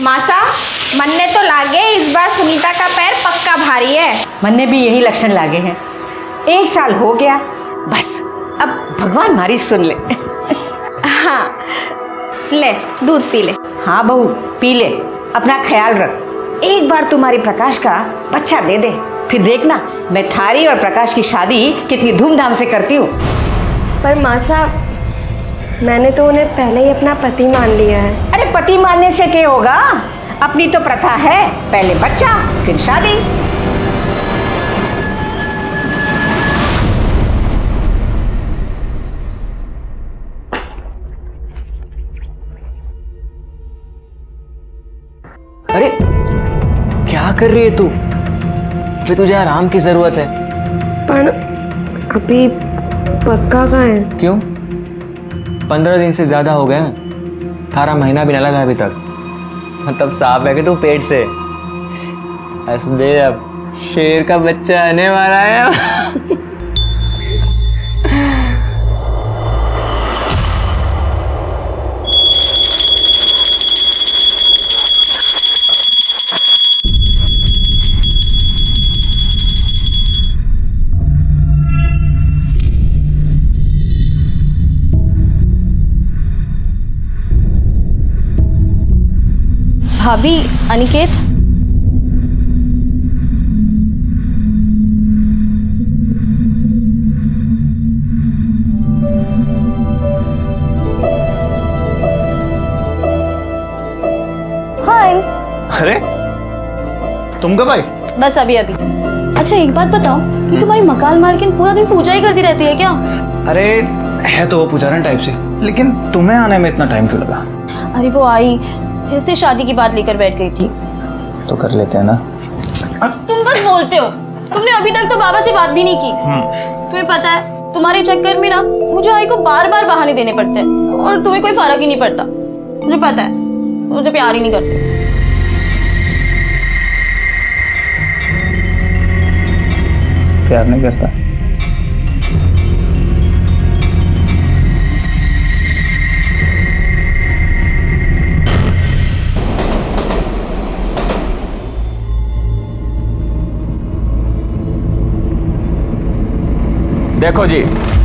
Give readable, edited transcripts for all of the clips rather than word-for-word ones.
मासा, मन्ने तो लागे इस बार सुनीता का पैर पक्का भारी है। मन्ने भी यही लक्षण लागे हैं। 1 साल हो गया, बस अब भगवान हमारी सुन ले। हाँ, ले दूध पी ले। हाँ बहू, पी ले, अपना ख्याल रख। एक बार तुम्हारी प्रकाश का बच्चा दे दे, फिर देखना मैं थारी और प्रकाश की शादी कितनी धूमधाम से करती हूँ। पर मासा, मैंने तो उन्हें पहले ही अपना पति मान लिया है। अरे पति मानने से क्या होगा, अपनी तो प्रथा है, पहले बच्चा फिर शादी। अरे क्या कर रही है तू? अभी तुझे आराम की जरूरत है। पर अभी पक्का कहाँ है? क्यों? 15 दिन से ज्यादा हो गए हैं, थारा महीना भी ना लगा अभी तक। मतलब साफ है कि तू पेट से हंस दे, अब शेर का बच्चा आने वाला है। भाभी, अनिकेत। हाय। अरे तुम कब आई? बस अभी अभी। अच्छा एक बात बताओ, कि तुम्हारी मकान मालकिन पूरा दिन पूजा ही करती रहती है क्या? अरे है तो वो पुजारन टाइप से, लेकिन तुम्हें आने में इतना टाइम क्यों लगा? अरे वो आई, फिर से शादी की बात लेकर बैठ गई थी। तो कर लेते हैं ना। तुम बस बोलते हो, तुमने अभी तक तो बाबा से बात भी नहीं की। तुम्हें पता है, तुम्हारे चक्कर में ना मुझे आई को बार बार बहाने देने पड़ते हैं, और तुम्हें कोई फर्क ही नहीं पड़ता। मुझे पता है, मुझे प्यार ही नहीं करते। प्यार नहीं करता? देखो जी,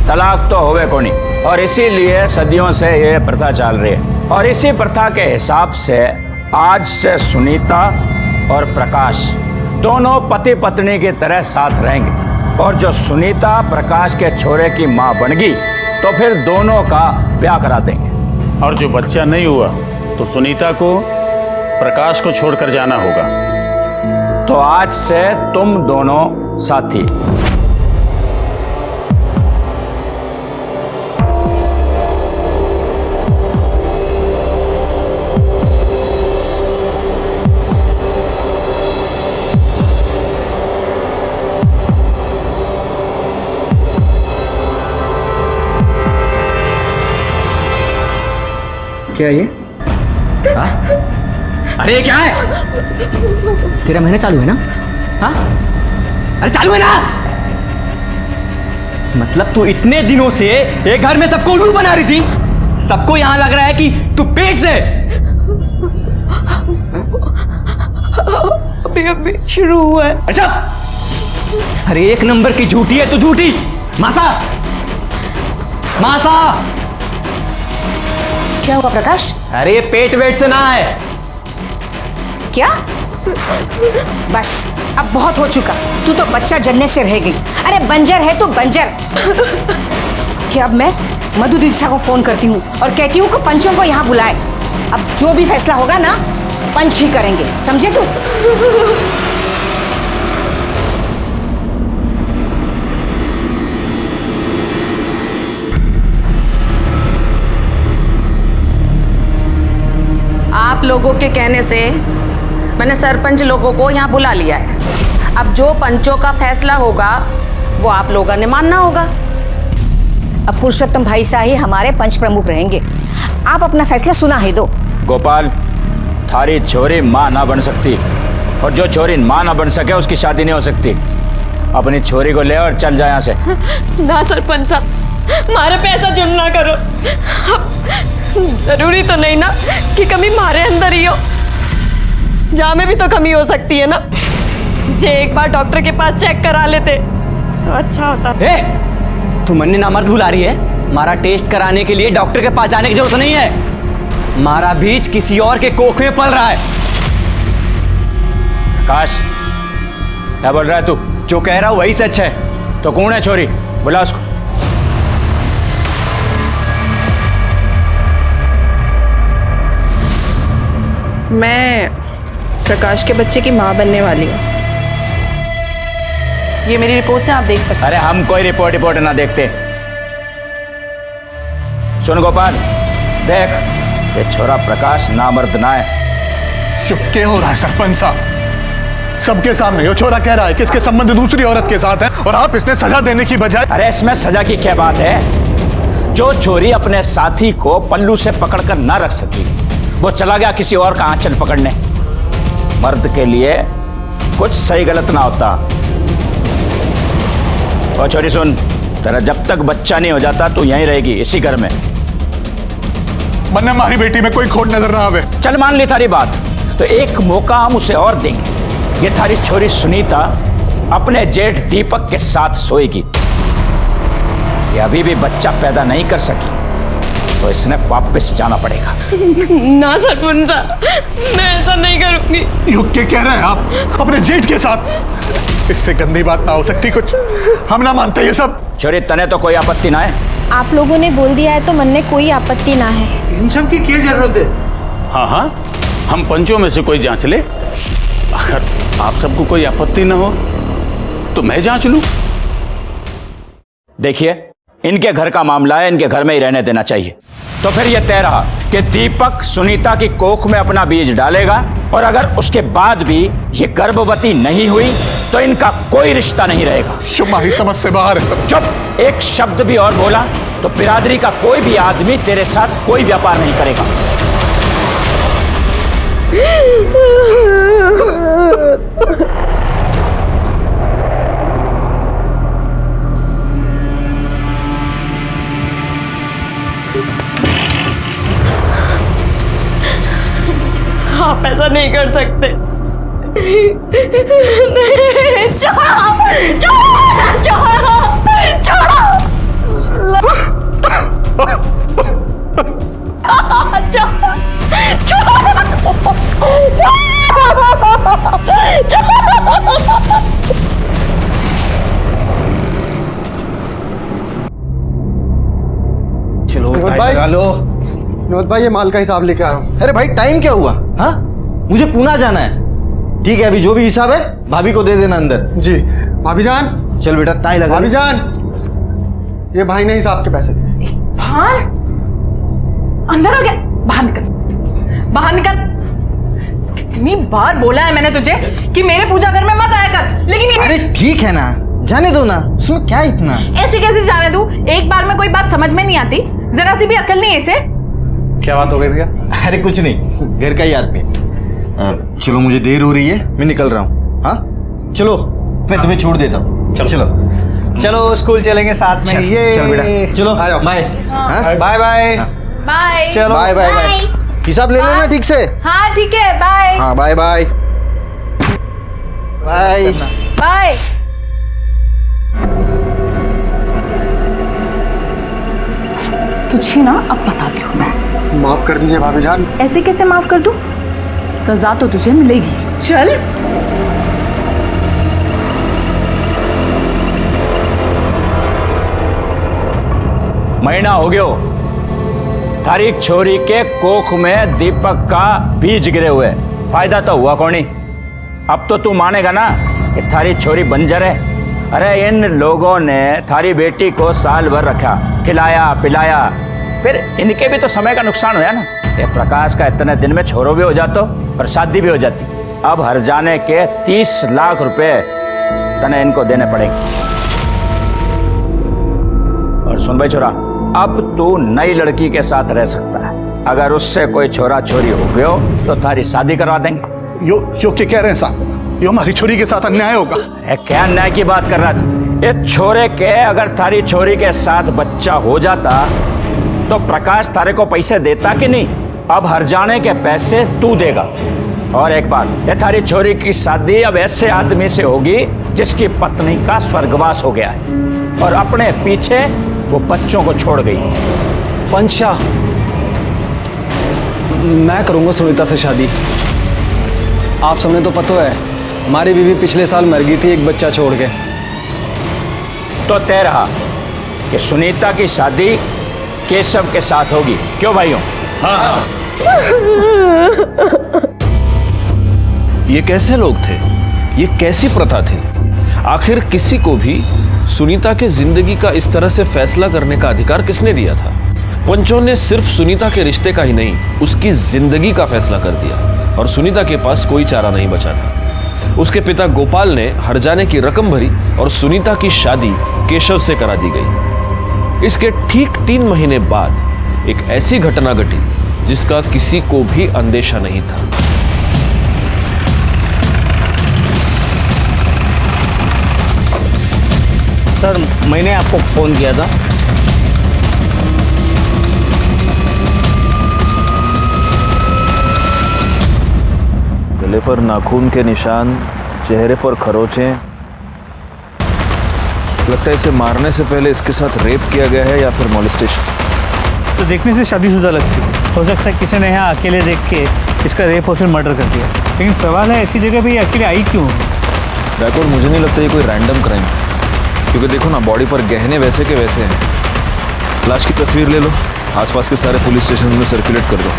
तलाक तो होवे कोनी, और इसीलिए सदियों से ये प्रथा चल रही है। और इसी प्रथा के हिसाब से आज से सुनीता और प्रकाश दोनों पति पत्नी की तरह साथ रहेंगे। और जो सुनीता प्रकाश के छोरे की माँ बन गई तो फिर दोनों का ब्याह करा देंगे। और जो बच्चा नहीं हुआ तो सुनीता को प्रकाश को छोड़कर जाना होगा। तो आज से तुम दोनों साथी। क्या ये? हाँ? अरे ये क्या है? तेरा महीना चालू है ना? हाँ? अरे चालू है ना? मतलब तू इतने दिनों से एक घर में सबको उल्लू बना रही थी, सबको यहां लग रहा है कि तू पेट से। अभी अभी शुरू हुआ है। अच्छा, अरे 1 नंबर की झूठी है तू, झूठी। मासा, मासा। क्या हुआ प्रकाश? अरे ये पेट वेट से ना है। क्या? बस अब बहुत हो चुका, तू तो बच्चा जनने से रह गई। अरे बंजर है तो बंजर। क्या अब मैं मधु दीक्षा को फोन करती हूँ और कहती हूँ कि पंचों को यहाँ बुलाए। अब जो भी फैसला होगा ना, पंच ही करेंगे, समझे तू? आप लोगों के कहने से मैंने सरपंच लोगों को यहाँ बुला लिया है। अब जो पंचों का फैसला होगा वो आप लोगों ने मानना होगा। अब पुरुषोत्तम भाई सा ही हमारे पंच प्रमुख रहेंगे। आप अपना फैसला सुना ही दो। गोपाल, थारी छोरी माँ ना बन सकती, और जो छोरी माँ ना बन सके उसकी शादी नहीं हो सकती। अपनी छोरी को ले और चल जाए यहाँ से। ना सरपंच साहब, हमारे पे ऐसा जुल्म ना करो। जरूरी तो नहीं ना कि कभी हमारे अंदर ही हो। जहाँ में भी तो कमी हो सकती है ना। जे एक बार डॉक्टर के पास चेक करा लेते तो अच्छा होता। तू मन्नी नामर्द भुला रही है। मारा टेस्ट कराने के लिए डॉक्टर के पास जाने की जरूरत नहीं है। मारा बीज किसी और के कोख में पल रहा है। आकाश, क्या बोल रहा है तू? जो कह रहा हूं वही सच है। तो कौन है छोरी? बुला उसको। मैं प्रकाश के बच्चे की माँ बनने वाली हूँ। ये मेरी रिपोर्ट से आप देख सकते अरे हम कोई रिपोर्ट ना देखते। सुन गोपाल, देख ये छोरा प्रकाश नामर्द ना है। जो क्या हो रहा है सरपंच साहब? सबके सामने ये छोरा कह रहा है कि इसके संबंध दूसरी औरत के साथ है और आप इसने सजा देने की बजाय। अरे इसमें सजा की क्या बात है? जो छोरी अपने साथी को पल्लू से पकड़कर ना रख सकी, वो चला गया किसी और का आंचल पकड़ने। मर्द के लिए कुछ सही गलत ना होता। और छोरी सुन, तेरा जब तक बच्चा नहीं हो जाता तू यहीं रहेगी इसी घर में। वरना हमारी बेटी में कोई खोट नजर ना आवे। चल मान ली थारी बात, तो एक मौका हम उसे और देंगे। ये थारी छोरी सुनीता अपने जेठ दीपक के साथ सोएगी। ये अभी भी बच्चा पैदा नहीं कर सकी तो इसने वापस जाना पड़ेगा। ना सरपंच साहब, मैं ऐसा नहीं करूंगी। युग के कह रहे हैं आप अपने जेठ के साथ? इससे गंदी बात ना हो सकती कुछ। हम ना मानते ये सब। छोरी तने तो कोई आपत्ति ना है? आप लोगों ने बोल दिया है तो मन में कोई आपत्ति ना है। इन सब की क्या जरूरत है? हाँ हाँ, हम पंचों में से कोई जांच ले। अगर आप सबको कोई आपत्ति ना हो तो मैं जांच लूं। देखिए, इनके घर का मामला है, इनके घर में ही रहने देना चाहिए। तो फिर यह तय रहा कि दीपक सुनीता की कोख में अपना बीज डालेगा और अगर उसके बाद भी ये गर्भवती नहीं हुई तो इनका कोई रिश्ता नहीं रहेगा। तुम्हारी समझ से बाहर है सब। चुप! एक शब्द भी और बोला तो बिरादरी का कोई भी आदमी तेरे साथ कोई व्यापार नहीं करेगा। आप ऐसा नहीं कर सकते। चलो भाई लगा लो। विनोद भाई, ये माल का हिसाब लेके आया हूँ। अरे भाई टाइम क्या हुआ? हाँ, मुझे पूना जाना है। ठीक है, अभी जो भी हिसाब है भाभी को दे देना अंदर। जी भाभी जान। चल बेटा, टाई लगा। भाभी जान, ये भाई ने हिसाब के पैसे दिए। भान अंदर आ गया। बाहर निकल, बाहर निकल। कितनी बार बोला है मैंने तुझे कि मेरे पूजा घर में मत आया कर, लेकिन ये... अरे ठीक है ना, जाने दो ना, उसमें क्या इतना। ऐसे कैसे जाने दूं? एक बार में कोई बात समझ में नहीं आती? जरा सी भी अकल नहीं है इसे। क्या बात हो गई भैया? अरे कुछ नहीं, घर का ही आदमी। चलो मुझे देर हो रही है, मैं निकल रहा हूँ। हाँ चलो, मैं तुम्हें छोड़ देता हूँ। चलो चलो चलो स्कूल चलेंगे साथ में। ये चल बेटा, चलो आ बाय। Bye bye. बाय। चलो बाय बाय बाय। हिसाब ले लेना ठीक से। हाँ ठीक है, बाय। हाँ बाय बाय बाय बाय। तुझे ना अब बताती हूँ मैं। माफ कर दीजिए भाभी जान। ऐसे कैसे माफ कर दूं? सजा तो तुझे मिलेगी। चल। महीना हो गयो थारी छोरी के कोख में दीपक का बीज गिरे हुए। फायदा तो हुआ कौनी? अब तो तू मानेगा ना कि थारी छोरी बंजर है। अरे इन लोगों ने थारी बेटी को साल भर रखा, खिलाया पिलाया, फिर इनके भी तो समय का नुकसान हुआ ना। ये प्रकाश का इतने दिन में छोरो भी हो जातो और शादी भी हो जाती। अब हर जाने के 30 लाख रुपए तने इनको देने पड़ेंगे। और सुन भाई छोरा, अब तू नई लड़की के साथ रह सकता है। अगर उससे कोई छोरा छोरी हो गयो तो थारी शादी करवा देंगे। यो क्या कह रहे हैं साहब? यो हमारी छोरी के साथ अन्याय होगा। क्या अन्याय की बात कर रहा था? एक छोरे के अगर थारी छोरी के साथ बच्चा हो जाता तो प्रकाश थारे को पैसे देता कि नहीं? अब हर जाने के पैसे तू देगा। और एक बात, ये थारी छोरी की शादी अब ऐसे आदमी से होगी जिसकी पत्नी का स्वर्गवास हो गया है और अपने पीछे वो बच्चों को छोड़ गई। पंचा, मैं करूंगा सुनीता से शादी। आप सबने तो पता है हमारी बीवी पिछले साल मर गई थी एक बच्चा छोड़ के। तो तय रहा कि सुनीता की शादी केशव के साथ होगी, क्यों भाइयों? हाँ। ये कैसे लोग थे? ये कैसी प्रथा थी? आखिर किसी को भी सुनीता के जिंदगी का इस तरह से फैसला करने का अधिकार किसने दिया था? पंचों ने सिर्फ सुनीता के रिश्ते का ही नहीं, उसकी जिंदगी का फैसला कर दिया और सुनीता के पास कोई चारा नहीं बचा था। उसके पिता गोपाल ने हर्जाने की रकम भरी और सुनीता की शादी केशव से करा दी गई। इसके ठीक 3 महीने बाद एक ऐसी घटना घटी जिसका किसी को भी अंदेशा नहीं था। सर, मैंने आपको फोन किया था। गले पर नाखून के निशान, चेहरे पर खरोंचें। लगता है इसे मारने से पहले इसके साथ रेप किया गया है या फिर मॉलेस्टेशन। तो देखने से शादीशुदा लगती है। हो सकता है किसी ने यहाँ अकेले देख के इसका रेप और फिर मर्डर कर दिया। लेकिन सवाल है ऐसी जगह पे ये अकेले आई क्यों? बैकवर्ड, मुझे नहीं लगता ये कोई रैंडम क्राइम है, क्योंकि देखो ना, बॉडी पर गहने वैसे के वैसे हैं। लाश की तस्वीर ले लो, आसपास के सारे पुलिस स्टेशन में सर्कुलेट कर दो,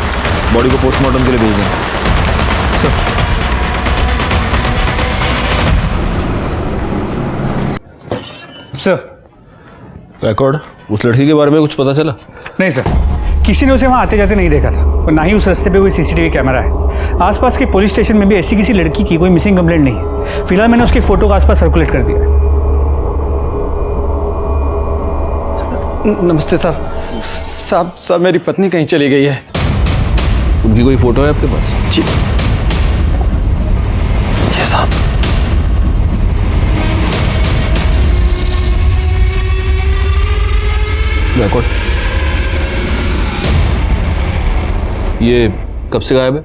बॉडी को पोस्टमार्टम के लिए भेज दें। सर, बैकवर्ड, उस लड़की के बारे में कुछ पता चला? नहीं सर, किसी ने उसे वहाँ आते जाते नहीं देखा था और ना ही उस रास्ते पे कोई सीसीटीवी कैमरा है। आसपास के पुलिस स्टेशन में भी ऐसी किसी लड़की की कोई मिसिंग कंप्लेंट नहीं है। फिलहाल मैंने उसकी फोटो को आसपास सर्कुलेट कर दिया है। नमस्ते साहब। साहब मेरी पत्नी कहीं चली गई है। उनकी कोई फोटो है आपके पास? जी साहब। बैकवर्ड, ये कब से गायब है?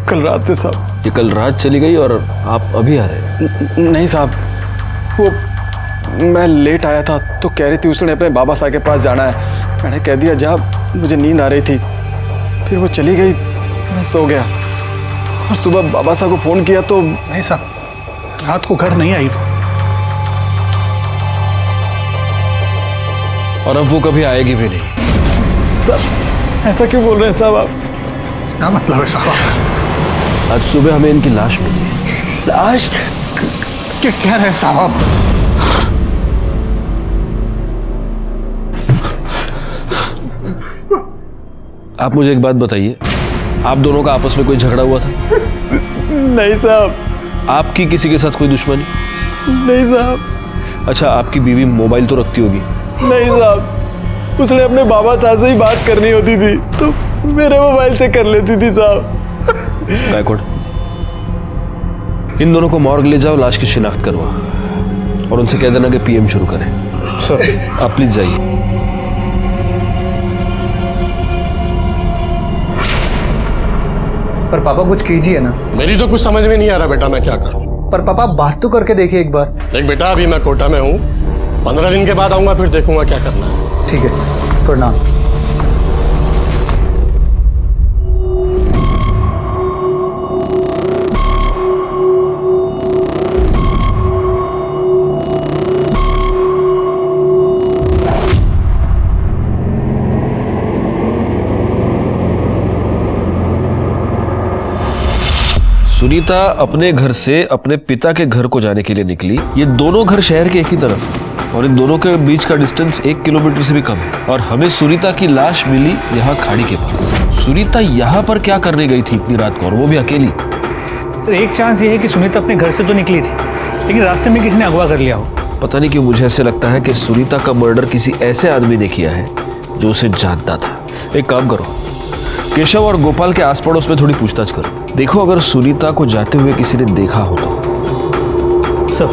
कल रात से साहब। ये कल रात चली गई और आप अभी आ रहे हैं? नहीं साहब, वो मैं लेट आया था तो कह रही थी उसने अपने बाबा साहब के पास जाना है। मैंने कह दिया जा, मुझे नींद आ रही थी। फिर वो चली गई, मैं सो गया और सुबह बाबा साहब को फोन किया तो नहीं साहब, रात को घर नहीं आई। और अब वो कभी आएगी भी नहीं। साहब ऐसा क्यों बोल रहे हैं साहब आप? क्या मतलब है साहब? आज सुबह हमें इनकी लाश मिली। लाश? क्या कह रहे हैं साहब? आप मुझे एक बात बताइए, आप दोनों का आपस में कोई झगड़ा हुआ था? नहीं साहब। आपकी किसी के साथ कोई दुश्मनी? नहीं साहब। अच्छा, आपकी बीवी मोबाइल तो रखती होगी? नहीं साहब, उसने अपने बाबा साहब से ही बात करनी होती थी तो मेरे मोबाइल से कर लेती थी साहब। बैकवर्ड, इन दोनों को मॉर्ग ले जाओ, लाश की शिनाख्त करवाओ और उनसे कह देना कि पीएम शुरू करें। सर, आप प्लीज जाइए। पर पापा कुछ कीजिए ना। मेरी तो कुछ समझ में नहीं आ रहा बेटा, मैं क्या करूं? पर पापा बात तो करके देखिए एक बार। देख बेटा, अभी मैं कोटा में हूं, 15 दिन के बाद आऊंगा, फिर देखूंगा क्या करना है। ठीक है, प्रणाम। सुनीता अपने घर से अपने पिता के घर को जाने के लिए निकली। ये दोनों घर शहर के एक ही तरफ और इन दोनों के बीच का डिस्टेंस 1 किलोमीटर से भी कम है। और हमें सुनीता की लाश मिली यहाँ खाड़ी के पास। सुनीता यहाँ पर क्या करने गई थी इतनी रात को, और वो भी अकेली? तो एक चांस ये है कि सुनीता अपने घर से तो निकली थी, लेकिन रास्ते में किसी ने अगवा कर लिया हो। पता नहीं क्यों मुझे ऐसे लगता है कि सुनीता का मर्डर किसी ऐसे आदमी ने किया है जो उसे जानता था। एक काम करो, केशव और गोपाल के आस पड़ोस में थोड़ी पूछताछ करो। देखो अगर सुनीता को जाते हुए किसी ने देखा हो तो। सर,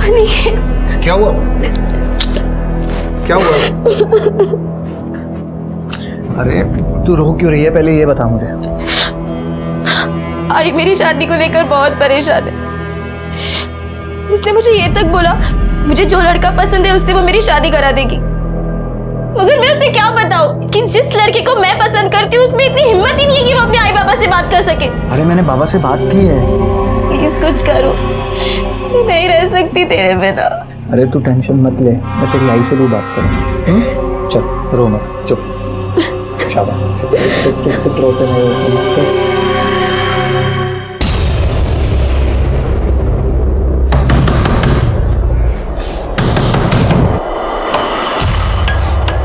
अनिकेत, क्या हुआ? क्या हुआ? अरे तू रो क्यों रही है, पहले ये बता मुझे। आई मेरी शादी को लेकर बहुत परेशान है। उसने मुझे ये तक बोला मुझे जो लड़का पसंद है उससे वो मेरी शादी करा देगी, मगर मैं उसे क्या बताऊं कि जिस लड़के को मैं पसंद करती हूँ उसमें इतनी हिम्मत ही नहीं है कि वो अपने आई बाबा से बात कर सके। अरे मैंने बाबा से बात की है। प्लीज कुछ करो, मैं नहीं रह सकती तेरे बिना। अरे तू टेंशन मत ले, मैं तेरी आई से भी बात करूँ। चल रो मत, चुप। शाबाश, चुप चुप चुप, रोते नहीं।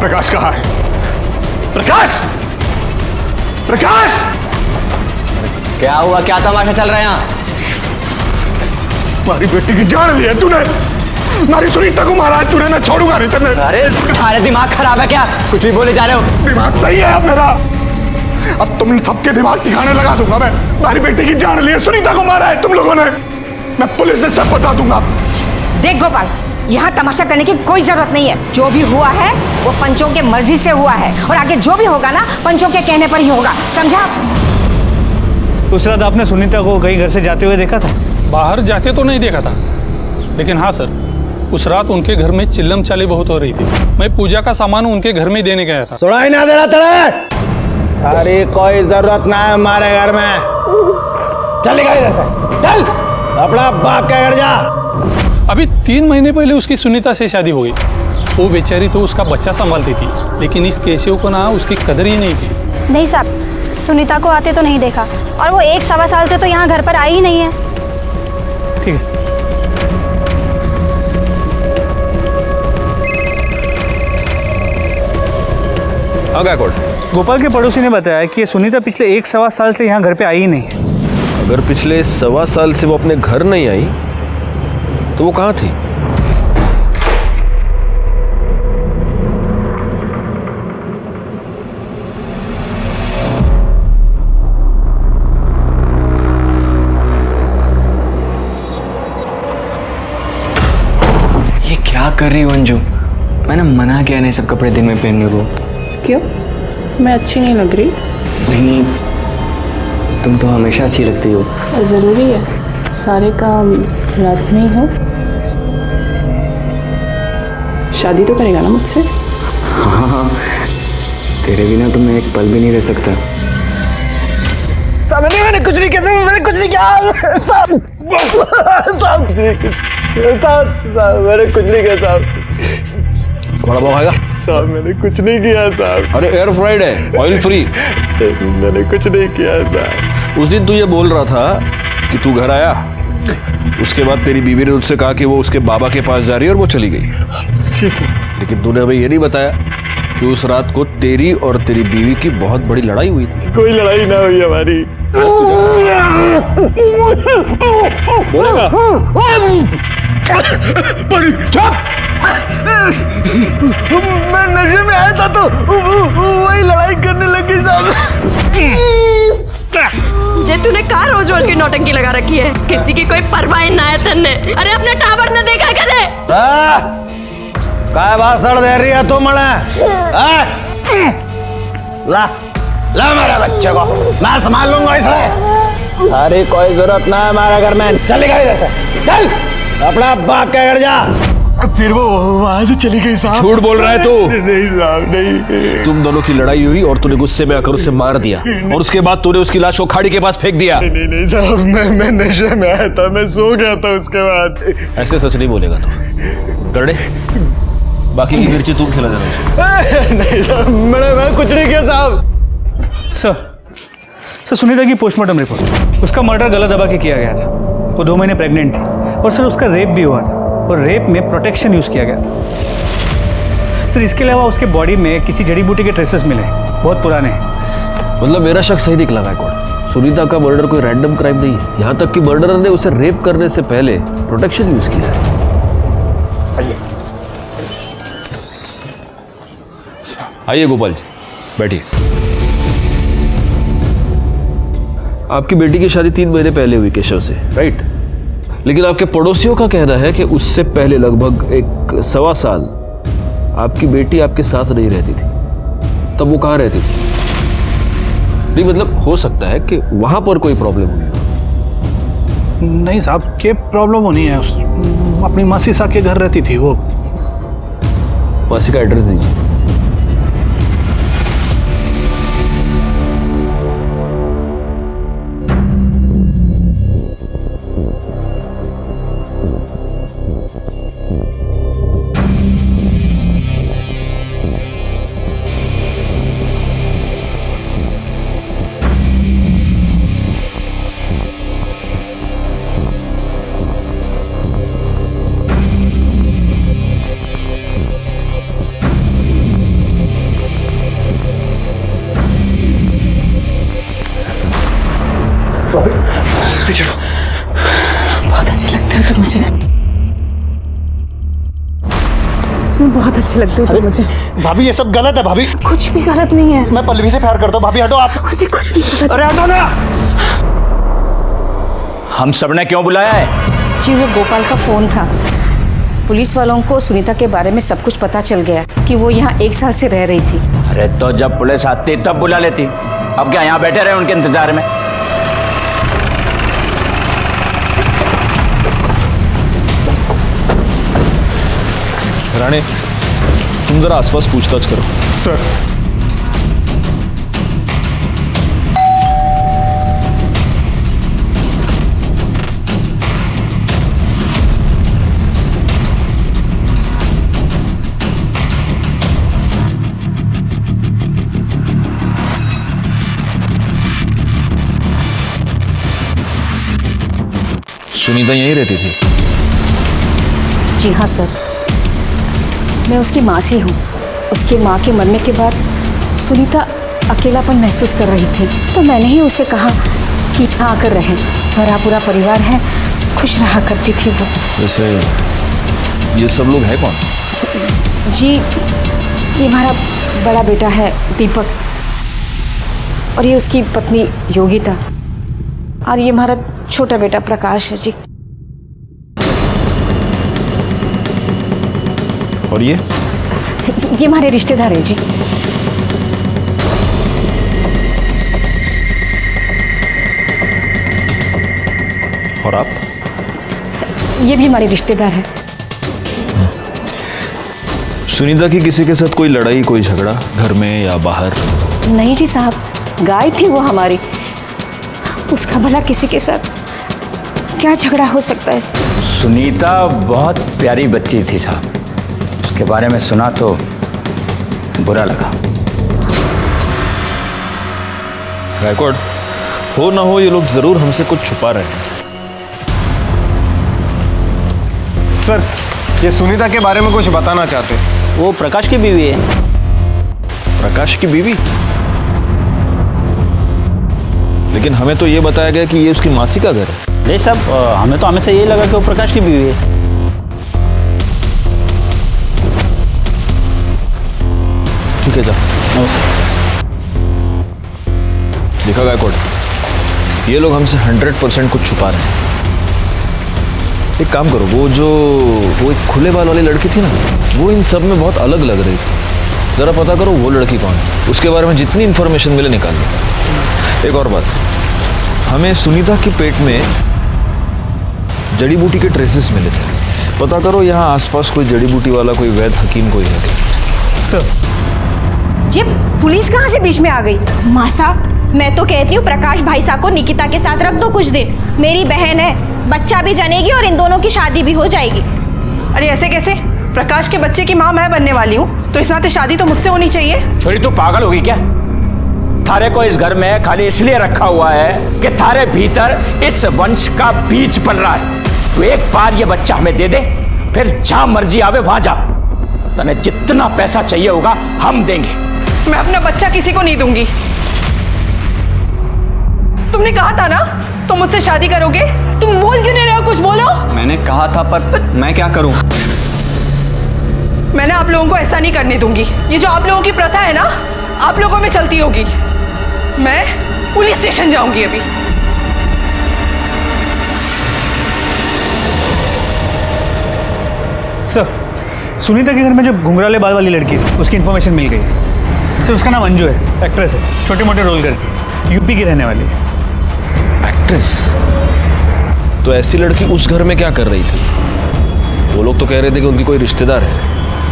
प्रकाश कहाँ है? प्रकाश! प्रकाश! क्या हुआ, क्या तमाशा चल रहा है यहाँ? हमारी बेटी की जान ली है तूने, हमारी सुनीता को मारा है तूने, मैं छोड़ूंगा नहीं तेरे। अरे तुम्हारे दिमाग खराब है क्या? कुछ भी बोले जा रहे हो। दिमाग सही है अब मेरा, अब तुम सबके दिमाग ठिकाने लगा दूंगा मैं। हमारी बेटी की जान ली है, सुनीता को मारा है तुम लोगों ने, मैं पुलिस से सब बता दूंगा। देख गोपाल, यहाँ तमाशा करने की कोई जरूरत नहीं है। जो भी हुआ है वो पंचों के मर्जी से हुआ है, और आगे जो भी होगा ना पंचों के कहने पर ही होगा, समझा? उस रात आपने सुनीता को कहीं घर से जाते हुए देखा था? बाहर जाते तो नहीं देखा था, लेकिन हाँ सर, उस रात उनके घर में चिल्लम चाली बहुत हो रही थी। मैं पूजा का सामान उनके घर में देने गया था। सुनाई ना दे रहा तेरे? अरे कोई जरूरत ना है हमारे घर में, चलेगा इधर से, चल अपना बाप के घर जा। अभी 3 महीने पहले उसकी सुनीता से शादी हो गई। वो बेचारी तो उसका बच्चा संभालती थी, लेकिन इस केशव को ना उसकी कदर ही नहीं की। नहीं साहब, सुनीता को आते तो नहीं देखा, और वो 1-1.25 साल से तो यहाँ घर पर आई ही नहीं है। ठीक है। गोपाल के पड़ोसी ने बताया कि ये सुनीता पिछले 1-1.25 साल से यहाँ घर पे आई ही नहीं है। अगर पिछले 1.25 साल से वो अपने घर नहीं आई तो वो कहाँ थी? ये क्या कर रही हो अंजू? मैंने मना किया नहीं सब कपड़े दिन में पहनने को। क्यों? मैं अच्छी नहीं लग रही? नहीं, तुम तो हमेशा अच्छी लगती हो। जरूरी है सारे काम रात में ही हो? शादी तो करेगा ना मुझसे? हाँ हाँ, तेरे बिना तो मैं एक पल भी नहीं रह सकता। मैंने कुछ नहीं किया, मैंने कुछ नहीं किया साहब, मैंने कुछ नहीं किया साहब। बड़ा भाव आएगा साहब, मैंने कुछ नहीं किया साहब। अरे एयर फ्राइड है, ऑयल फ्री। मैंने कुछ नहीं किया साहब। उस दिन तू ये बोल रहा था कि तू घर आया, उसके बाद तेरी बीवी ने उससे कहा कि वो उसके बाबा के पास जा रही है और वो चली गई। लेकिन तूने हमें ये नहीं बताया कि उस रात को तेरी और तेरी बीवी की बहुत बड़ी लड़ाई हुई थी। कोई लड़ाई ना हुई हमारी। बोलेगा? मैं नशे में आया था तो वही लड़ाई करने लगी साहब। जे तूने कहा रोज रोज की नौटंकी लगा रखी है, किसी की कोई परवाह ना है तन्ने। अरे अपने टावर ने देखा करे? काय भाषण दे रही है तू मने? ला ला मेरे बच्चे को, मैं संभाल लूंगा इसे। अरे कोई जरूरत ना है हमारे घर में, चलेगा इधर से, चल अपना बाप के घर जा। फिर वो वहां से चली गई साहब। झूठ बोल रहा है तू? नहीं साहब नहीं। तुम दोनों की लड़ाई हुई और तूने गुस्से में आकर उसे मार दिया, और उसके बाद तूने उसकी लाश को खाड़ी के पास फेंक दिया। नहीं नहीं साहब, मैं नशे में आया था, मैं सो गया था उसके बाद। ऐसे सच नहीं बोलेगा तू। गड़े, बाकी की मिर्ची तुम खिला देना। नहीं साहब, मैं कुछ नहीं किया साहब। सर सुनीता की पोस्टमार्टम रिपोर्ट, उसका मर्डर गला दबा के किया गया था। वो 2 महीने प्रेग्नेंट थी, और सर उसका रेप भी हुआ था, और रेप में प्रोटेक्शन यूज किया गया था। सर इसके अलावा उसके बॉडी में किसी जड़ी बूटी के ट्रेसेस मिले, बहुत पुराने। मतलब मेरा शक सही निकला गायकवाड़, सुनीता का मर्डर कोई रैंडम क्राइम नहीं है। यहाँ तक कि मर्डरर ने उसे रेप करने से पहले प्रोटेक्शन यूज किया है। आइए गोपाल जी, बैठिए। आपकी बेटी की शादी 3 महीने पहले हुई केशव से, राइट? लेकिन आपके पड़ोसियों का कहना है कि उससे पहले लगभग 1.25 साल आपकी बेटी आपके साथ नहीं रहती थी, तब वो कहाँ रहती थी? नहीं मतलब हो सकता है कि वहां पर कोई प्रॉब्लम हुई हो। नहीं साहब, क्या प्रॉब्लम होनी है? अपनी मासी सा के घर रहती थी वो। मासी का एड्रेस दीजिए। बहुत अच्छे लगते हो तुम मुझे, सच में बहुत अच्छे लगते हो तुम मुझे। भाभी ये सब गलत है भाभी। कुछ भी गलत नहीं है। मैं पल्लवी से प्यार करता हूँ भाभी, हटो आप। उसे कुछ नहीं पता। अरे हटो ना। हम सबने क्यों बुलाया है? जी वो गोपाल का फोन था। पुलिस वालों को सुनीता के बारे में सब कुछ पता चल गया कि वो यहाँ 1 साल से रह रही थी। अरे तो जब पुलिस आती तब बुला लेती, अब क्या यहाँ बैठे रहे उनके इंतजार में? राणे, तुम जरा आसपास पूछताछ करो। सर। सुनीता यहीं रहती थी? जी हाँ सर, मैं उसकी मासी हूँ। उसकी माँ के मरने के बाद सुनीता अकेलापन महसूस कर रही थी, तो मैंने ही उसे कहा कि यहाँ आकर रहें। हमारा पूरा परिवार है, खुश रहा करती थी वो। वैसे ये सब लोग हैं कौन? जी ये हमारा बड़ा बेटा है दीपक, और ये उसकी पत्नी योगिता, और ये हमारा छोटा बेटा प्रकाश है जी। और ये हमारे रिश्तेदार हैं जी। और आप? ये भी हमारे रिश्तेदार हैं। सुनीता की किसी के साथ कोई लड़ाई, कोई झगड़ा घर में या बाहर? नहीं जी साहब, गाय थी वो हमारी, उसका भला किसी के साथ क्या झगड़ा हो सकता है? सुनीता बहुत प्यारी बच्ची थी साहब, उसके बारे में सुना तो बुरा लगा। गायकवाड़, हो ना हो ये लोग जरूर हमसे कुछ छुपा रहे हैं। सर, ये सुनीता के बारे में कुछ बताना चाहते। वो प्रकाश की बीवी है। प्रकाश की बीवी? लेकिन हमें तो ये बताया गया कि ये उसकी मासी का घर है। नहीं साहब, हमें तो हमेशा यही लगा कि वो प्रकाश की बीवी है। ठीक है, जा। देखा गायकवाड़, ये लोग हमसे 100% कुछ छुपा रहे हैं। एक काम करो, वो एक खुले बाल वाली लड़की थी ना, वो इन सब में बहुत अलग लग रही थी। जरा पता करो वो लड़की कौन है, उसके बारे में जितनी इंफॉर्मेशन मिले निकाल लो। एक और बात, हमें सुनीता की पेट में जड़ी बूटी के ट्रेसेस मिले थे। पता करो यहाँ आसपास कोई जड़ी बूटी वाला, कोई वैद्य हकीम कोई है क्या? सर, ये पुलिस कहाँ से बीच में आ गई? माँ साहब, मैं तो कहती हूँ प्रकाश भाई साहब को निकिता के साथ रख दो कुछ दिन। मेरी बहन है, बच्चा भी जनेगी और इन दोनों की शादी भी हो जाएगी। अरे ऐसे कैसे? प्रकाश के बच्चे की माँ मैं बनने वाली हूँ, तो इस नाते शादी तो मुझसे होनी चाहिए। छोरी तू पागल होगी क्या? थारे को इस घर में खाली इसलिए रखा हुआ है कि थारे भीतर इस वंश का बीज पल रहा है। तो एक बार ये बच्चा हमें दे दे, फिर जहां मर्जी आवे वहां जा। तने जितना पैसा चाहिए होगा हम देंगे। मैं अपना बच्चा किसी को नहीं दूंगी। तुमने कहा था ना तुम मुझसे शादी करोगे, तुम बोल क्यों नहीं रहे हो? कुछ बोलो। मैंने कहा था, पर मैं क्या करूं? मैंने आप लोगों को ऐसा नहीं करने दूंगी। ये जो आप लोगों की प्रथा है ना, आप लोगों में चलती होगी। मैं पुलिस स्टेशन जाऊंगी अभी। सर, सुनीता के घर में जो घुंघराले बाल वाली लड़की थी उसकी इन्फॉर्मेशन मिल गई है। सर उसका नाम अंजू है, एक्ट्रेस है, छोटे मोटे रोल करती है, यूपी की रहने वाली है। एक्ट्रेस? तो ऐसी लड़की उस घर में क्या कर रही थी? वो लोग तो कह रहे थे कि उनकी कोई रिश्तेदार है,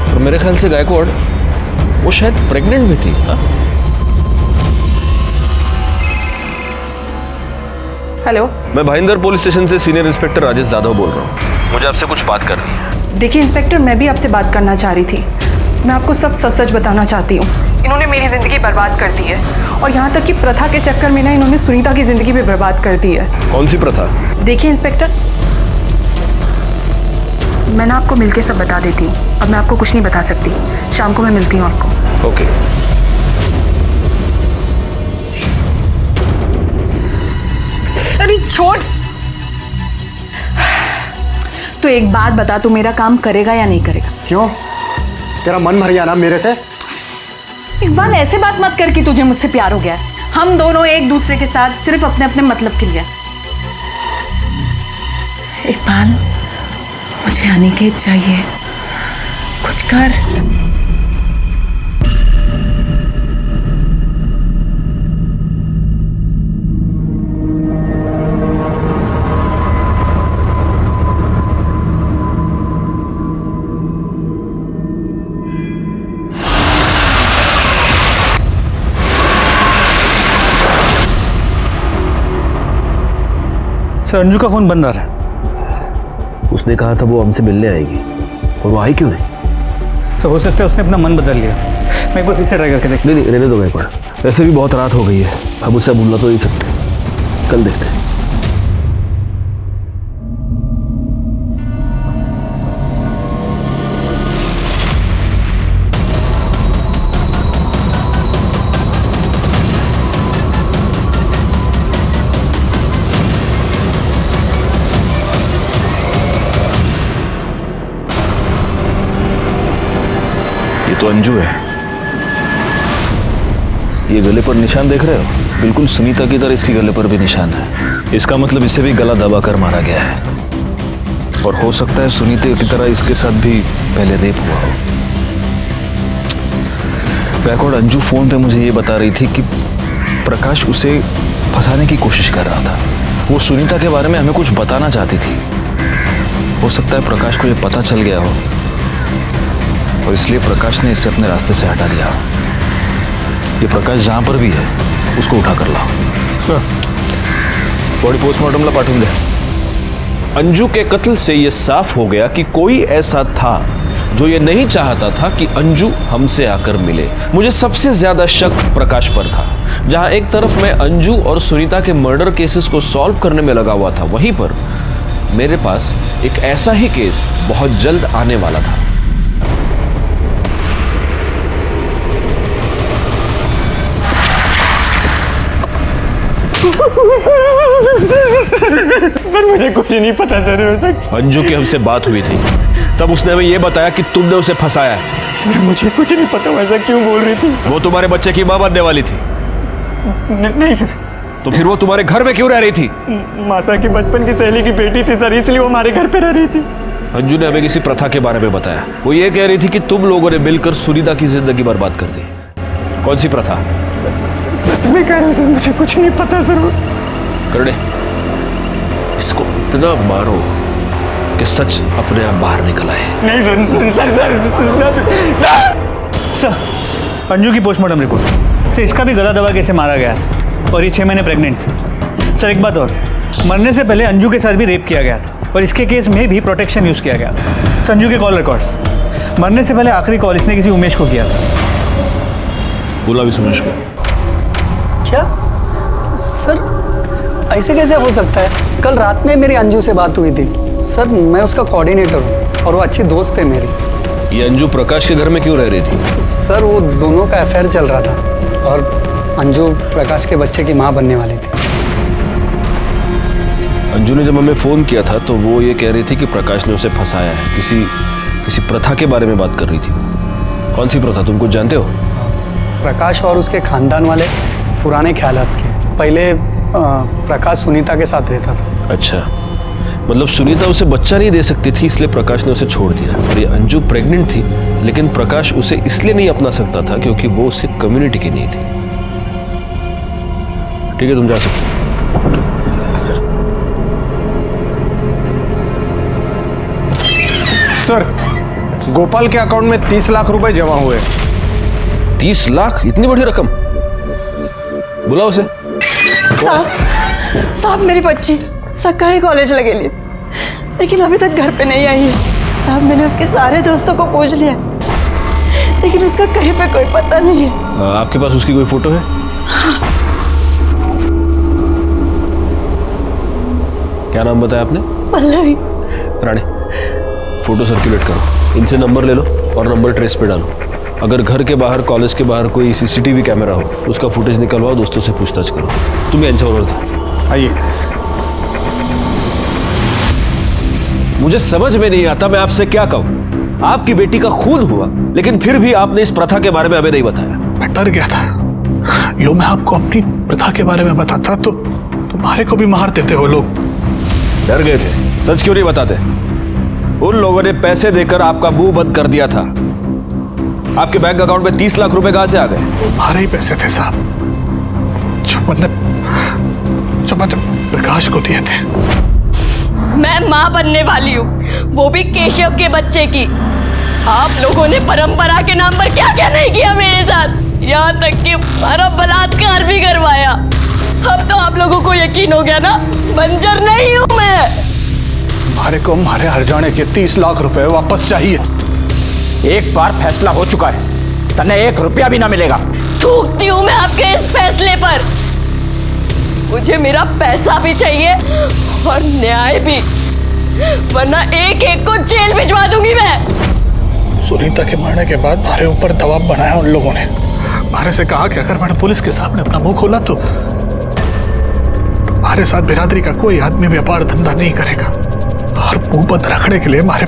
और मेरे ख्याल से गायकवाड़ वो शायद प्रेग्नेंट भी थी। हाँ? हेलो, मैं भाईंदर पुलिस स्टेशन से सीनियर इंस्पेक्टर राजेश यादव बोल रहा हूँ। मुझे आपसे कुछ बात करनी है। देखिए इंस्पेक्टर, मैं भी आपसे बात करना चाह रही थी। मैं आपको सब सच सच बताना चाहती हूँ। इन्होंने मेरी ज़िंदगी बर्बाद कर दी है, और यहाँ तक कि प्रथा के चक्कर में ना इन्होंने सुनीता की ज़िंदगी भी बर्बाद कर दी है। कौन सी प्रथा? देखिए इंस्पेक्टर, मैं ना आपको मिलके सब बता देती हूँ। अब मैं आपको कुछ नहीं बता सकती। शाम को मैं मिलती हूँ आपको। ओके। अरे छोड़। तो एक बात बता, तू मेरा काम करेगा या नहीं करेगा? क्यों? तेरा मन भर गया ना मेरे से? इकबाल, ऐसे बात मत कर कि तुझे मुझसे प्यार हो गया है। हम दोनों एक दूसरे के साथ सिर्फ अपने अपने मतलब के लिए। इकबाल, मुझे अनिकेत चाहिए, कुछ कर। सर अंजू का फोन बंद आ रहा है। उसने कहा था वो हमसे मिलने आएगी, और वो आई क्यों नहीं? सर हो सकता है उसने अपना मन बदल लिया। मैं एक बार फिर से ट्राई करके देख। नहीं रहने दो गायकवाड़, वैसे भी बहुत रात हो गई है, हम उससे भूलना तो नहीं सकते। कल देखते हैं। तो अंजू है। ये गले पर निशान देख रहे हो? बिल्कुल सुनीता की तरह इसके गले पर भी निशान है। इसका मतलब इसे भी गला दबा कर मारा गया है, और हो सकता है सुनीता की तरह इसके साथ भी पहले रेप हुआ हो। गायकवाड़, अंजू फोन पे मुझे ये बता रही थी कि प्रकाश उसे फंसाने की कोशिश कर रहा था। वो सुनीता के बारे में हमें कुछ बताना चाहती थी। हो सकता है प्रकाश को ये पता चल गया हो, और इसलिए प्रकाश ने इसे अपने रास्ते से हटा दिया। ये प्रकाश जहां पर भी है उसको उठा कर लाओ। सर, बॉडी पोस्टमार्टम ला पाठवून द्या। अंजू के कत्ल से यह साफ हो गया कि कोई ऐसा था जो ये नहीं चाहता था कि अंजू हमसे आकर मिले। मुझे सबसे ज्यादा शक प्रकाश पर था। जहां एक तरफ मैं अंजू और सुनीता के मर्डर केसेस को सॉल्व करने में लगा हुआ था, वहीं पर मेरे पास एक ऐसा ही केस बहुत जल्द आने वाला था। सर मुझे कुछ नहीं पता सर। अंजू की हमसे बात हुई थी, तब उसने हमें यह बताया कि तुमने उसे फंसाया है। सर मुझे कुछ नहीं पता, वैसा क्यों बोल रही थी? वो तुम्हारे बच्चे की मां बनने वाली थी। नहीं सर। तो फिर वो तुम्हारे घर में क्यों रह रही थी? मासा की बचपन की सहेली की बेटी थी सर, इसलिए वो हमारे घर पे रह रही थी। अंजू ने हमें किसी प्रथा के बारे में बताया। वो ये कह रही थी कि तुम लोगों ने मिलकर सुनीता की जिंदगी बर्बाद कर दी। कौन सी प्रथा? सच में कह रहा हूँ सर, मुझे कुछ नहीं पता सर। करने इसको इतना मारो कि सच अपने आप बाहर निकल आए। नहीं सर, अंजू की पोस्टमार्टम रिपोर्ट से इसका भी गला दबा कैसे मारा गया, और ये 6 महीने प्रेग्नेंट। सर एक बात और, मरने से पहले अंजू के साथ भी रेप किया गया था, और इसके केस में भी प्रोटेक्शन यूज किया गया। संजू के कॉल रिकॉर्ड्स, मरने से पहले आखिरी कॉल इसने किसी उमेश को किया था। बोला भी उमेश को? क्या सर, ऐसे कैसे हो सकता है? कल रात में मेरी अंजू से बात हुई थी सर। मैं उसका कोऑर्डिनेटर हूँ और वो अच्छी दोस्त है मेरी। ये अंजू प्रकाश के घर में क्यों रह रही थी? सर वो दोनों का अफेयर चल रहा था, और अंजू प्रकाश के बच्चे की माँ बनने वाली थी। अंजू ने जब हमें फोन किया था तो वो ये कह रही थी कि प्रकाश ने उसे फंसाया है। किसी प्रथा के बारे में बात कर रही थी। कौन सी प्रथा, तुम कुछ जानते हो? प्रकाश और उसके खानदान वाले पुराने ख्यालात के। पहले प्रकाश सुनीता के साथ रहता था। अच्छा, मतलब सुनीता उसे बच्चा नहीं दे सकती थी, इसलिए प्रकाश ने उसे छोड़ दिया। और ये अंजू प्रेग्नेंट थी, लेकिन प्रकाश उसे इसलिए नहीं अपना सकता था क्योंकि वो उसकी कम्युनिटी की नहीं थी। ठीक है, तुम जा सकते हो। सर, गोपाल के अकाउंट में 30 लाख रुपए जमा हुए। 30 लाख? इतनी बड़ी रकम? बुलाओ उसे। साहब मेरी बच्ची सकाळी कॉलेज लगेली, लेकिन अभी तक घर पे नहीं आई है। साहब मैंने उसके सारे दोस्तों को पूछ लिया, लेकिन उसका कहीं पे कोई पता नहीं है। आपके पास उसकी कोई फोटो है? क्या नाम बताया आपने? पल्लवी। रानी, फोटो सर्कुलेट करो, इनसे नंबर ले लो और नंबर ट्रेस पे डालो। अगर घर के बाहर, कॉलेज के बाहर कोई सीसीटीवी कैमरा हो, उसका फुटेज निकलवाओ, दोस्तों से पूछताछ करो। तुम्हें यांच्यावर था। आइए। मुझे समझ में नहीं आता मैं आपसे क्या कहूं। आपकी बेटी का खून हुआ, लेकिन फिर भी आपने इस प्रथा के बारे में हमें नहीं बताया। मैं डर गया था, यो मैं आपको अपनी प्रथा के बारे में बताता तो तुम्हारे को भी मार देते हो लोग। डर गए थे? सच क्यों नहीं बताते? उन लोगों ने पैसे देकर आपका मुंह बंद कर दिया था। आपके बैंक अकाउंट में 30 लाख रुपए कहां से आ गए? तुम्हारे ही पैसे थे साहब, जो मैंने प्रकाश को दिए थे। मैं माँ बनने वाली हूँ, वो भी केशव के बच्चे की। आप लोगों ने परंपरा के नाम पर क्या क्या नहीं किया मेरे साथ, यहाँ तक कि हमारा बलात्कार भी करवाया। अब तो आप लोगों को यकीन हो गया ना, बंजर नहीं हूँ मैं। हमारे को हमारे हरजाने के 30 लाख रुपए वापस चाहिए। एक बार फैसला हो चुका है, तन्ने 1 रुपया भी ना मिलेगा। थूकती हूँ मैं आपके इस फैसले पर। मुझे मेरा पैसा भी चाहिए और न्याय भी, वरना एक एक को जेल भिजवा दूंगी मैं। सुनीता के मरने के बाद हमारे ऊपर दबाव बनाया उन लोगों ने। हमारे से कहा कि अगर मैंने पुलिस के सामने अपना मुंह खोला तो हमारे साथ बिरादरी का कोई आदमी व्यापार धंधा नहीं करेगा, और मुंह बंद रखने के लिए हमारे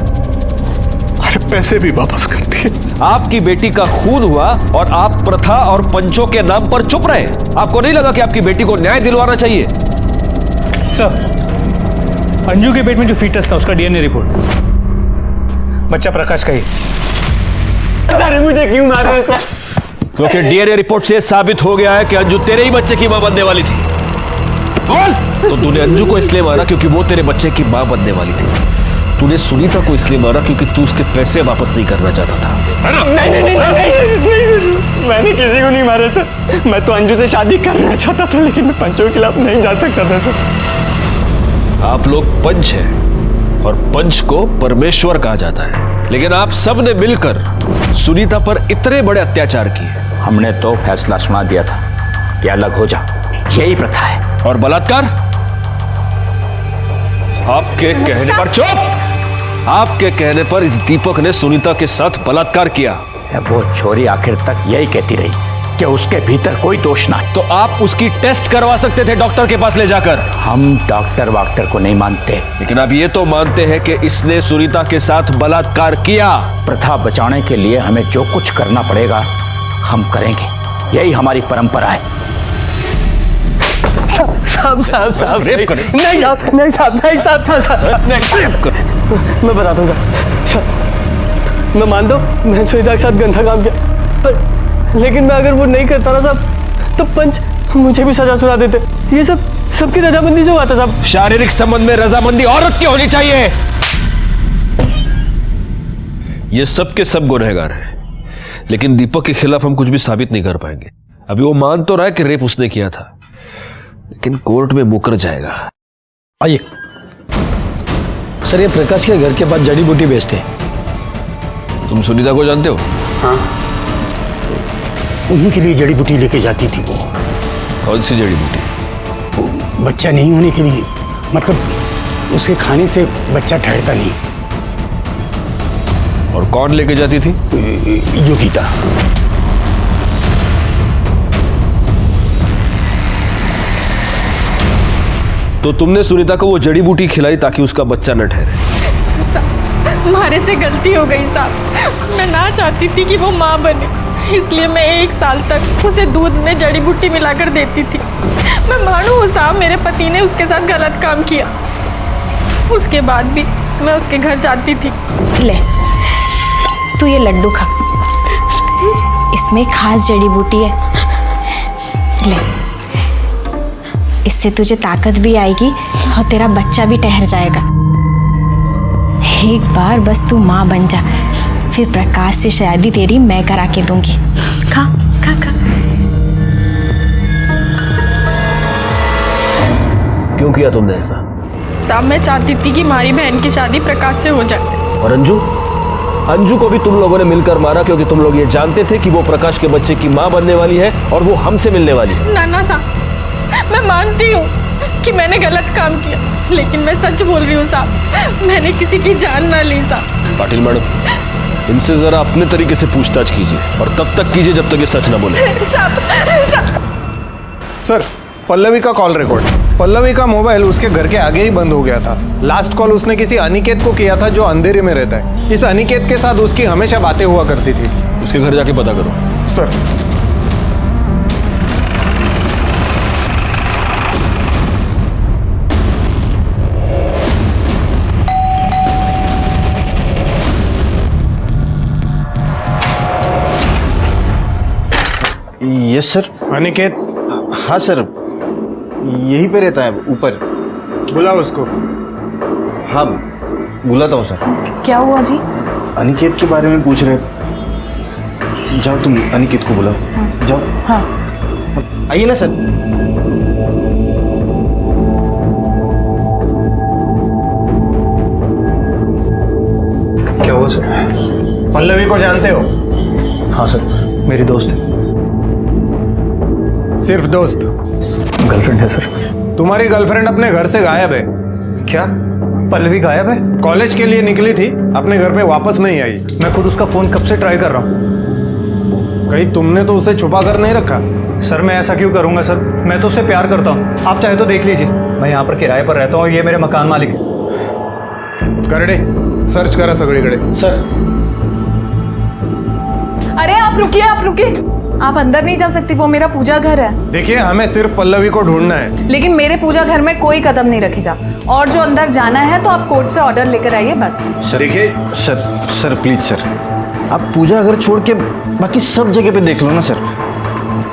पैसे भी वापस कर दिए। आपकी बेटी का खून हुआ और आप प्रथा और पंचों के नाम पर चुप रहे। आपको नहीं लगा कि आपकी बेटी को न्याय दिलवाना चाहिए? सर, अंजू के पेट में जो फीटस था उसका डीएनए रिपोर्ट बच्चा प्रकाश का ही। अरे मुझे क्यों मार रहे हो सर? क्योंकि डीएनए रिपोर्ट से साबित हो गया है कि अंजू तेरे ही बच्चे की मां बनने वाली थी। बोल! तो तूने अंजू को इसलिए मारा क्योंकि वो तेरे बच्चे की मां बनने वाली थी। तूने सुनीता को इसलिए मारा क्योंकि तू उसके पैसे वापस नहीं करना चाहता था, है ना? नहीं, मैंने किसी को नहीं मारा सर। मैं तो अंजू से शादी करना चाहता था, लेकिन मैं पंचों के खिलाफ नहीं जा सकता था सर। आप लोग पंच हैं और पंच को परमेश्वर कहा जाता है, लेकिन आप सब ने मिलकर सुनीता पर इतने बड़े अत्याचार किए। हमने तो फैसला सुना दिया था कि अलग हो जा, यही प्रथा है। और बलात्कार? आपके कहने पर चुप! आपके कहने पर इस दीपक ने सुनीता के साथ बलात्कार किया। वो छोरी आखिर तक यही कहती रही कि उसके भीतर कोई दोष ना है। तो आप उसकी टेस्ट करवा सकते थे डॉक्टर के पास ले जाकर। हम डॉक्टर वाक्टर को नहीं मानते, लेकिन आप ये तो मानते हैं कि इसने सुनीता के साथ बलात्कार किया। प्रथा बचाने के लिए हमें जो कुछ करना पड़ेगा हम करेंगे, यही हमारी परंपरा है। साहब रेप करें? नहीं साहब मैं बताता हूँ साहब, मैं मान दो मैं सुनीता के साथ गंदा काम किया, लेकिन मैं अगर वो नहीं करता ना साहब तो पंच मुझे भी सजा सुना देते। ये सब सबकी रजामंदी से हुआ था साहब। शारीरिक संबंध में रजामंदी औरत की होनी चाहिए। ये सब के सब गुनहगार हैं, लेकिन दीपक के खिलाफ हम कुछ भी साबित नहीं कर पाएंगे। अभी वो मान तो रहा है कि रेप उसने किया था, लेकिन कोर्ट में मुकर जाएगा। आइए सर, ये प्रकाश के घर के पास जड़ी बूटी बेचते हैं। तुम सुनीता को जानते हो? हाँ, उन्हीं के लिए जड़ी बूटी लेके जाती थी वो। कौन सी जड़ी बूटी? बच्चा नहीं होने के लिए, मतलब उसे खाने से बच्चा ठहरता नहीं। और कौन लेके जाती थी? योगिता। तो तुमने सुनीता को वो जड़ी बूटी खिलाई ताकि उसका बच्चा न ठहरे। हमारे से गलती हो गई साहब, मैं ना चाहती थी कि वो माँ बने, इसलिए मैं 1 साल तक उसे दूध में जड़ी बूटी मिलाकर देती थी। मैं मानू साहब, मेरे पति ने उसके साथ गलत काम किया, उसके बाद भी मैं उसके घर जाती थी। ले तू ये लड्डू खा, इसमें खास जड़ी बूटी है। ले, इससे तुझे ताकत भी आएगी और तेरा बच्चा भी ठहर जाएगा। एक बार बस तू माँ बन जा, फिर प्रकाश से शादी तेरी मैं करा के दूंगी। खा खा खा। क्यों किया तुमने ऐसा? साहब मैं चाहती थी कि हमारी बहन की शादी प्रकाश से हो जाए। और अंजू? अंजू को भी तुम लोगों ने मिलकर मारा क्योंकि तुम लोग ये जानते थे कि वो प्रकाश के बच्चे की माँ बनने वाली है और वो हमसे मिलने वाली है। नाना साहब, मैं मानती हूँ कि मैंने गलत काम किया, लेकिन मैं सच बोल रही हूँ साहब, मैंने किसी की जान ना ली साहब। पाटिल मैडम, इनसे जरा अपने तरीके से पूछताछ कीजिए और तब तक कीजिए जब तक ये सच ना बोले। सर, पल्लवी का कॉल रिकॉर्ड। पल्लवी का मोबाइल उसके घर के आगे ही बंद हो गया था। लास्ट कॉल उसने किसी अनिकेत को किया था जो अंधेरे में रहता है। इस अनिकेत के साथ उसकी हमेशा बातें हुआ करती थी। उसके घर जाके पता करो। सर। Yes sir. अनिकेत? हाँ सर, यहीं पे रहता है, ऊपर। बुलाओ उसको। हाँ, बुलाता हूँ सर। क्या हुआ जी? अनिकेत के बारे में पूछ रहे। जाओ तुम अनिकेत को बुलाओ। जाओ। हाँ। आइए ना सर। क्या हुआ सर? पल्लवी को जानते हो? हाँ सर, मेरी दोस्त है। सिर्फ दोस्त? गर्लफ्रेंड है सर। तुम्हारी गर्लफ्रेंड अपने घर से गायब है। क्या? पल्लवी गायब है? कॉलेज के लिए निकली थी, अपने घर पे वापस नहीं आई। मैं खुद उसका फोन कब से ट्राई कर रहा हूँ। कहीं तुमने तो उसे छुपा कर नहीं रखा? सर मैं ऐसा क्यों करूंगा सर, मैं तो उससे प्यार करता हूँ। आप चाहे तो देख लीजिए, मैं यहाँ पर किराए पर रहता हूँ, ये मेरे मकान मालिक है। करडे सर्च करा सगळीकडे। सर। अरे आप रुकिए, आप रुकिए, आप अंदर नहीं जा सकती, वो मेरा पूजा घर है। देखिए, हमें सिर्फ पल्लवी को ढूंढना है। लेकिन मेरे पूजा घर में कोई कदम नहीं रखेगा, और जो अंदर जाना है तो आप कोर्ट से ऑर्डर लेकर आइए बस। देखिए सर प्लीज सर, आप पूजा घर छोड़ के बाकी सब जगह पे देख लो ना सर।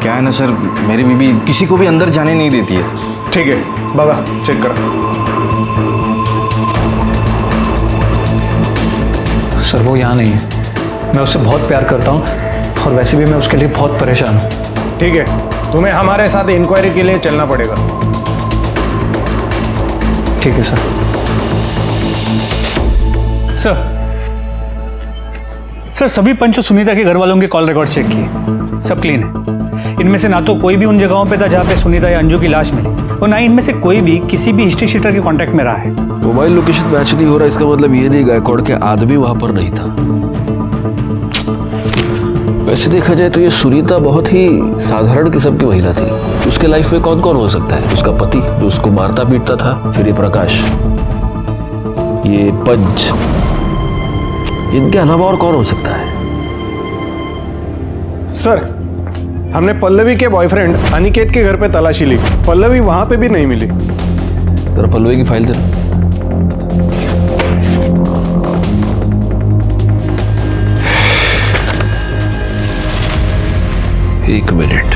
क्या है ना सर, मेरी बीबी किसी को भी अंदर जाने नहीं देती है। ठीक है बाबा, चेक करा। सर वो यहाँ नहीं है, मैं उससे बहुत प्यार करता हूँ और वैसे भी मैं उसके लिए बहुत परेशान हूँ। ठीक है, तुम्हें हमारे साथ इंक्वायरी के लिए चलना पड़ेगा। ठीक है सर। सर सभी पंच सुनीता के घर वालों के कॉल रिकॉर्ड चेक किए, सब क्लीन है। इनमें से ना तो कोई भी उन जगहों पे था जहाँ पे सुनीता या अंजू की लाश मिली, और ना इनमें से कोई भी किसी भी हिस्ट्री शीटर के कांटेक्ट में रहा है। मोबाइल लोकेशन मैच नहीं हो रहा, इसका मतलब ये नहीं गायकवाड़ के आदमी वहां पर नहीं था। वैसे देखा जाए तो ये सुनीता बहुत ही साधारण किस्म की महिला थी। उसके लाइफ में कौन कौन हो सकता है? उसका पति जो उसको मारता पीटता था, फिर ये प्रकाश, ये पंच, इनके अलावा और कौन हो सकता है? सर, हमने पल्लवी के बॉयफ्रेंड अनिकेत के घर पे तलाशी ली, पल्लवी वहां पे भी नहीं मिली। जरा पल्लवी की फाइल दे। एक मिनट।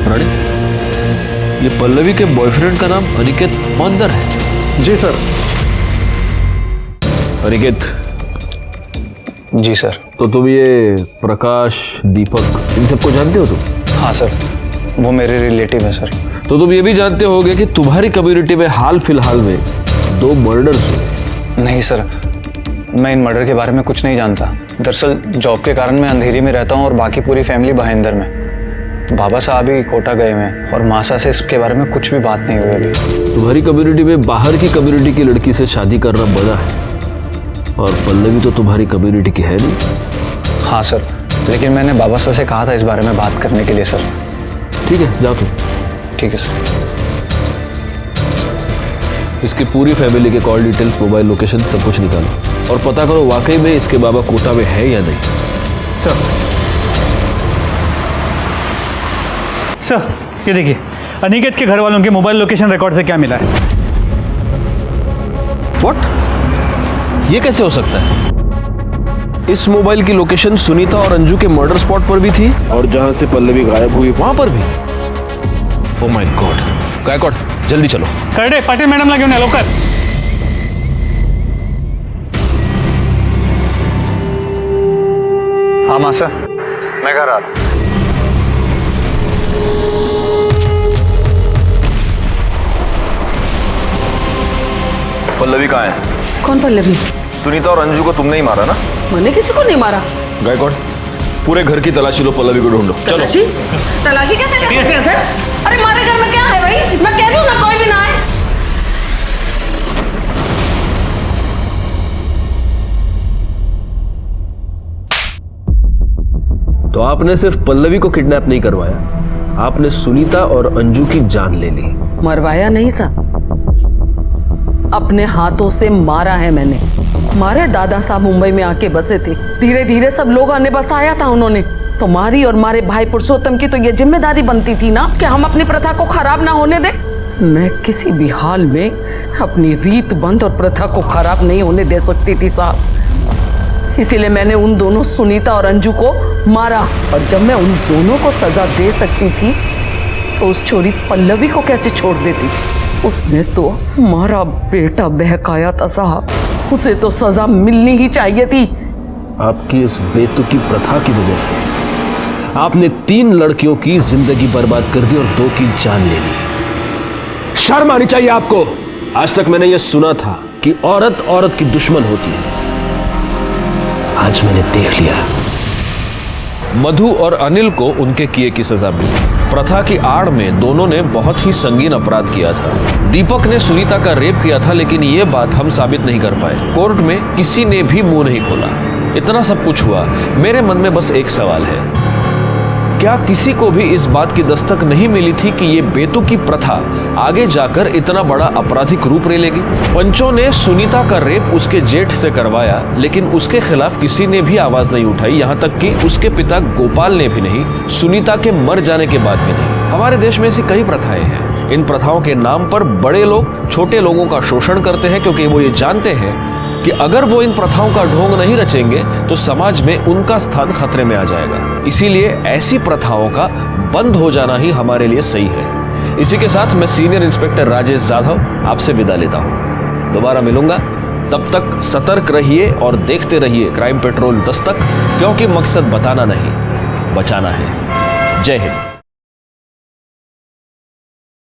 रानी, ये पल्लवी के बॉयफ्रेंड का नाम अनिकेत मंदर है? जी सर। अनिकेत? जी सर। तो तुम ये प्रकाश, दीपक, इन सबको जानते हो तुम? हाँ सर, वो मेरे रिलेटिव है सर। तो तुम ये भी जानते होगे कि तुम्हारी कम्युनिटी में हाल फिलहाल में 2 मर्डर्स हुए? नहीं सर, मैं इन मर्डर के बारे में कुछ नहीं जानता। दरअसल जॉब के कारण मैं अंधेरी में रहता हूँ और बाकी पूरी फैमिली भाईंदर में। बाबा साहब ही कोटा गए हुए हैं और मासा से इसके बारे में कुछ भी बात नहीं हुई अभी। तुम्हारी कम्युनिटी में बाहर की कम्युनिटी की लड़की से शादी करना मना है, और पल्लवी तो तुम्हारी कम्युनिटी की है नहीं। हाँ सर, लेकिन मैंने बाबा साहब से कहा था इस बारे में बात करने के लिए सर। ठीक है, जाओ तुम। ठीक है सर। इसकी पूरी फैमिली के कॉल डिटेल्स, मोबाइल लोकेशन सब कुछ निकालो और पता करो वाकई में इसके बाबा कोटा में है या नहीं। सर सर ये देखिए, अनिकेत के घर वालों के मोबाइल लोकेशन रिकॉर्ड से क्या मिला है। व्हाट? ये कैसे हो सकता है? इस मोबाइल की लोकेशन सुनीता और अंजू के मर्डर स्पॉट पर भी थी और जहां से पल्लवी गायब हुई वहां पर भी। Oh my God. गायकवाड जल्दी चलो। करडे पाटिल मॅडम ला घेऊन या लवकर। हाँ मासा, मैं घर आ रहा हूं। पल्लवी कहाँ है? कौन पल्लवी? सुनीता और अंजू को तुमने ही मारा ना? मैंने किसी को नहीं मारा। गायकवाड पूरे घर की तलाशी लो, पल्लवी को ढूंढो। चलो। तलाशी कैसे ले सकते हैं सर? अरे हमारे घर में क्या है भाई? मैं कह रही हूँ ना, कोई भी ना आए। तो आपने सिर्फ पल्लवी को किडनैप नहीं करवाया, आपने सुनीता और अंजू की जान ले ली। मरवाया नहीं साहब, अपने हाथों से मारा है मैंने। हमारे दादा साहब मुंबई में आके बसे थे, धीरे धीरे सब लोग आने बसाया था उन्होंने। तुम्हारी और हमारे भाई पुरुषोत्तम की तो ये जिम्मेदारी बनती थी ना कि हम अपनी प्रथा को खराब ना होने दें। मैं किसी भी हाल में अपनी रीत बंद और प्रथा को खराब नहीं होने दे सकती थी साहब। इसीलिए मैंने उन दोनों सुनीता और अंजू को मारा। और जब मैं उन दोनों को सजा दे सकती थी तो उस छोरी पल्लवी को कैसे छोड़ देती? उसने तो हमारा बेटा बहकाया था साहब, उसे तो सजा मिलनी ही चाहिए थी। आपकी इस बेतुकी प्रथा की वजह से आपने 3 लड़कियों की जिंदगी बर्बाद कर दी और 2 की जान ले ली। शर्म आनी चाहिए आपको। आज तक मैंने यह सुना था कि औरत औरत की दुश्मन होती है, आज मैंने देख लिया। मधु और अनिल को उनके किए की सजा मिली। प्रथा की आड़ में दोनों ने बहुत ही संगीन अपराध किया था। दीपक ने सुनीता का रेप किया था, लेकिन ये बात हम साबित नहीं कर पाए। कोर्ट में किसी ने भी मुंह नहीं खोला। इतना सब कुछ हुआ, मेरे मन में बस एक सवाल है, क्या किसी को भी इस बात की दस्तक नहीं मिली थी कि ये बेतुकी प्रथा आगे जाकर इतना बड़ा आपराधिक रूप ले लेगी? पंचों ने सुनीता का रेप उसके जेठ से करवाया, लेकिन उसके खिलाफ किसी ने भी आवाज नहीं उठाई, यहाँ तक कि उसके पिता गोपाल ने भी नहीं, सुनीता के मर जाने के बाद भी नहीं। हमारे देश में ऐसी कई प्रथाएं हैं। इन प्रथाओं के नाम पर बड़े लोग छोटे लोगों का शोषण करते हैं, क्योंकि वो ये जानते हैं कि अगर वो इन प्रथाओं का ढोंग नहीं रचेंगे तो समाज में उनका स्थान खतरे में आ जाएगा। इसीलिए ऐसी प्रथाओं का बंद हो जाना ही हमारे लिए सही है। इसी के साथ मैं सीनियर इंस्पेक्टर राजेश जाधव आपसे विदा लेता हूं। दोबारा मिलूंगा, तब तक सतर्क रहिए और देखते रहिए क्राइम पेट्रोल दस्तक, क्योंकि मकसद बताना नहीं, बचाना है। जय हिंद।